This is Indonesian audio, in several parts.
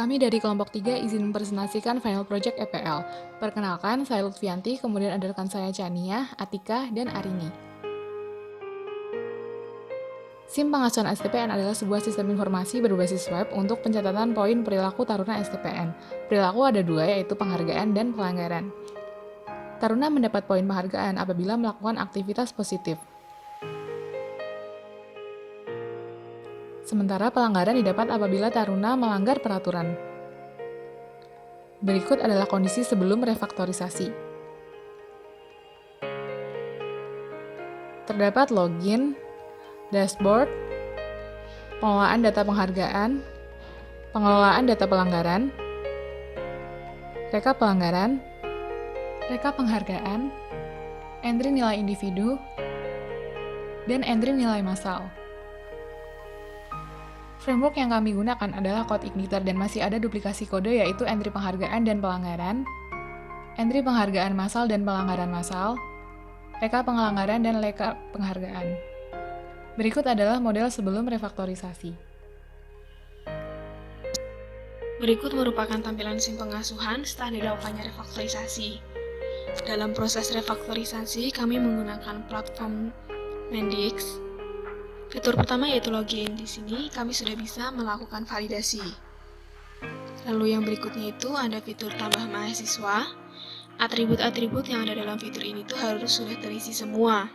Kami dari kelompok 3 izin mempresentasikan final project EPL. Perkenalkan, saya Lutfianti, kemudian ada rekan saya Chania, Atika, dan Arini. SIM pengasuhan STPN adalah sebuah sistem informasi berbasis web untuk pencatatan poin perilaku taruna STPN. Perilaku ada dua, yaitu penghargaan dan pelanggaran. Taruna mendapat poin penghargaan apabila melakukan aktivitas positif. Sementara pelanggaran didapat apabila taruna melanggar peraturan. Berikut adalah kondisi sebelum refaktorisasi. Terdapat login, dashboard, pengelolaan data penghargaan, pengelolaan data pelanggaran, rekap pelanggaran, rekap penghargaan, entry nilai individu, dan entry nilai massal. Framework yang kami gunakan adalah CodeIgniter dan masih ada duplikasi kode yaitu entry penghargaan dan pelanggaran, entry penghargaan massal dan pelanggaran massal, rekap pelanggaran dan rekap penghargaan. Berikut adalah model sebelum refaktorisasi. Berikut merupakan tampilan SIM pengasuhan setelah dilakukannya refaktorisasi. Dalam proses refaktorisasi, kami menggunakan platform Mendix. Fitur pertama yaitu login. Di sini kami sudah bisa melakukan validasi. Lalu yang berikutnya itu ada fitur tambah mahasiswa. Atribut-atribut yang ada dalam fitur ini tuh harus sudah terisi semua.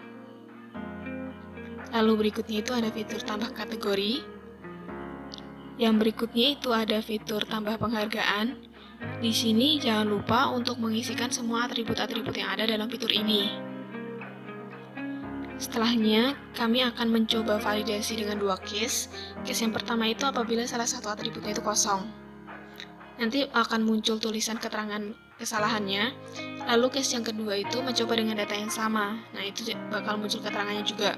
Lalu berikutnya itu ada fitur tambah kategori. Yang berikutnya itu ada fitur tambah penghargaan. Di sini jangan lupa untuk mengisikan semua atribut-atribut yang ada dalam fitur ini. Setelahnya, kami akan mencoba validasi dengan dua case. Case yang pertama itu apabila salah satu atributnya itu kosong. Nanti akan muncul tulisan keterangan kesalahannya. Lalu case yang kedua itu mencoba dengan data yang sama. Nah, itu bakal muncul keterangannya juga.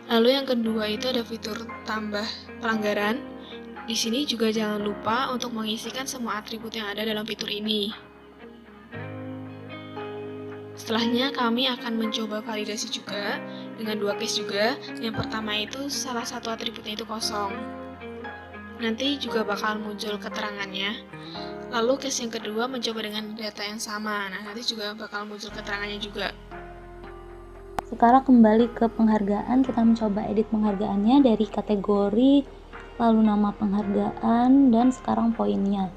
Lalu yang kedua itu ada fitur tambah pelanggaran. Di sini juga jangan lupa untuk mengisikan semua atribut yang ada dalam fitur ini. Setelahnya kami akan mencoba validasi juga dengan dua case juga. Yang pertama itu salah satu atributnya itu kosong. Nanti juga bakal muncul keterangannya. Lalu case yang kedua mencoba dengan data yang sama. Nah, nanti juga bakal muncul keterangannya juga. Sekarang kembali ke penghargaan, kita mencoba edit penghargaannya dari kategori, lalu nama penghargaan, dan sekarang poinnya.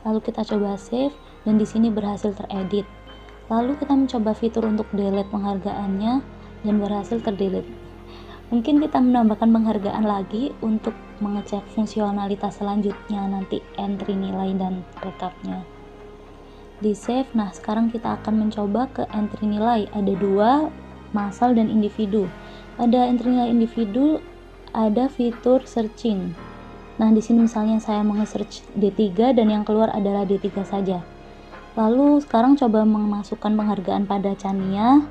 Lalu kita coba save, dan di sini berhasil teredit. Lalu kita mencoba fitur untuk delete penghargaannya, dan berhasil terdelete. Mungkin kita menambahkan penghargaan lagi untuk mengecek fungsionalitas selanjutnya, nanti entry nilai dan rekapnya. Di save, nah sekarang kita akan mencoba ke entry nilai, ada dua, massal dan individu. Pada entry nilai individu ada fitur searching. Nah, di sini misalnya saya menge-search D3 dan yang keluar adalah D3 saja. Lalu sekarang coba memasukkan penghargaan pada Chania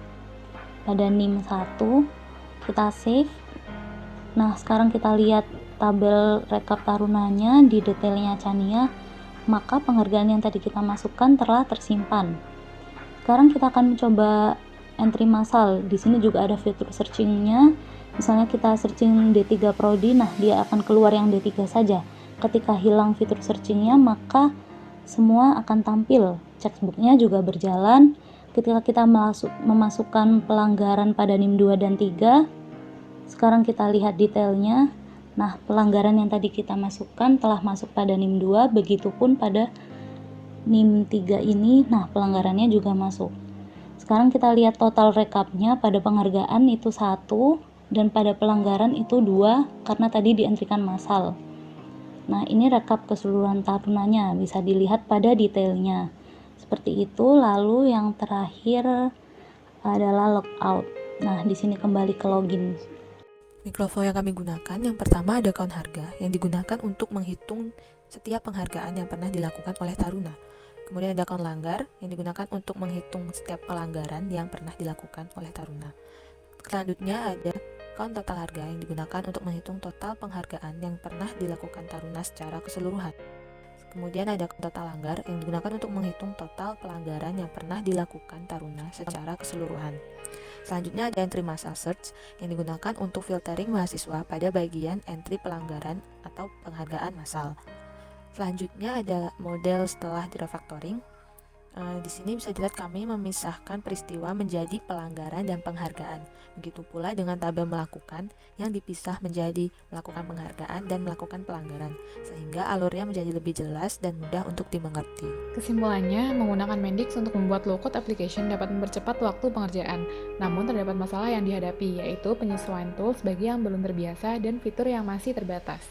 pada NIM 1. Kita save. Nah, sekarang kita lihat tabel rekap tarunanya di detailnya Chania, maka penghargaan yang tadi kita masukkan telah tersimpan. Sekarang kita akan mencoba entry massal. Di sini juga ada fitur searchingnya. Misalnya kita searching D3 Prodi, nah dia akan keluar yang D3 saja. Ketika hilang fitur searchingnya, maka semua akan tampil. Checkbooknya juga berjalan. Ketika kita memasukkan pelanggaran pada NIM 2 dan 3, sekarang kita lihat detailnya. Nah, pelanggaran yang tadi kita masukkan telah masuk pada NIM 2, begitupun pada NIM 3 ini, nah pelanggarannya juga masuk. Sekarang kita lihat total rekapnya, pada penghargaan itu 1 dan pada pelanggaran itu 2 karena tadi dientrikan massal. Nah, ini rekap keseluruhan tarunanya, bisa dilihat pada detailnya. Seperti itu. Lalu yang terakhir adalah logout. Nah, di sini kembali ke login. Mikroflow yang kami gunakan, yang pertama ada count harga yang digunakan untuk menghitung setiap penghargaan yang pernah dilakukan oleh taruna. Kemudian ada count langgar yang digunakan untuk menghitung setiap pelanggaran yang pernah dilakukan oleh taruna. Selanjutnya ada count total harga yang digunakan untuk menghitung total penghargaan yang pernah dilakukan taruna secara keseluruhan. Kemudian ada count total langgar yang digunakan untuk menghitung total pelanggaran yang pernah dilakukan taruna secara keseluruhan. Selanjutnya ada entry massal search yang digunakan untuk filtering mahasiswa pada bagian entry pelanggaran atau penghargaan massal. Selanjutnya ada model setelah direfactoring. Di sini bisa dilihat kami memisahkan peristiwa menjadi pelanggaran dan penghargaan. Begitu pula dengan tabel melakukan yang dipisah menjadi melakukan penghargaan dan melakukan pelanggaran, sehingga alurnya menjadi lebih jelas dan mudah untuk dimengerti. Kesimpulannya, menggunakan Mendix untuk membuat low-code application dapat mempercepat waktu pengerjaan. Namun terdapat masalah yang dihadapi, yaitu penyesuaian tools bagi yang belum terbiasa dan fitur yang masih terbatas.